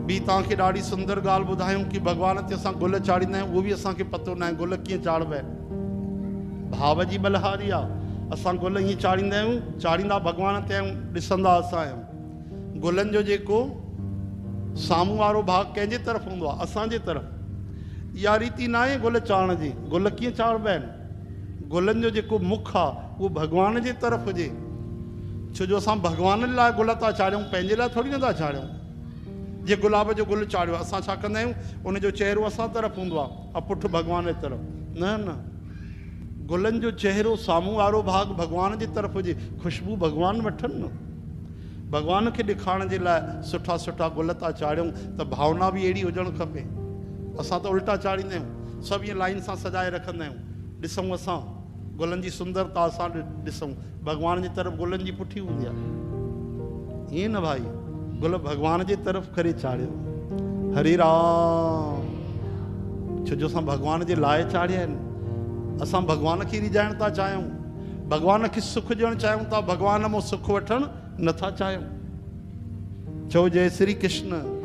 ॿी तव्हांखे ॾाढी सुंदर ॻाल्हि ॿुधायूं कि भॻवान ते असां गुल चाढ़ींदा आहियूं, उहो बि असांखे पतो न आहे गुल कीअं चाढ़िबा आहिनि। भाव जी बलहारी आहे। असां गुल ईअं चाढ़ींदा आहियूं, चाढ़ींदा भॻवान ते आहियूं, ॾिसंदा असां आहियूं। गुलनि जो जेको साम्हूं वारो भाग कंहिंजे तरफ़ हूंदो आहे, असांजे तरफ़। इहा रीति न आहे गुल चाढ़ण जी। गुल कीअं चाढ़िबा आहिनि? गुलनि जो जेको मुख आहे उहो भॻवान जे तरफ़ हुजे। छो जो असां भॻवान लाइ गुल था चाढ़ियूं, पंहिंजे लाइ थोरी न था चाढ़ियूं। जे गुलाब जो गुल चाढ़ियो, असां छा कंदा आहियूं, उनजो चहिरो असां तरफ़ हूंदो आहे ऐं पुठि भॻवान जे तरफ़। न न, गुलनि जो चहिरो साम्हूं वारो भाग भॻवान जे तरफ़ हुजे, ख़ुशबू भॻवान वठनि न। भॻवान खे ॾेखारण जे लाइ सुठा सुठा गुल था चाढ़ियूं, त भावना बि अहिड़ी हुजणु खपे। असां त उल्टा चाढ़ींदा आहियूं, सभु ईअं लाइन सां सजाए रखंदा आहियूं। ॾिसूं असां गुलनि जी सुंदरता, असां ॾिसूं भॻवान जी तरफ़ गुलनि जी पुठी हूंदी आहे। ईअं न भाई, गुल भॻवान जे तरफ़ करे चाढ़ियो। हरे राम। छो जो असां भॻवान जे लाइ चाढ़िया आहिनि। असां भॻवान खे रिझाइण था चाहियूं, भॻवान खे सुख ॾियणु चाहियूं था, भॻवान मां सुख वठणु नथा चाहियूं। चओ जय श्री कृष्ण।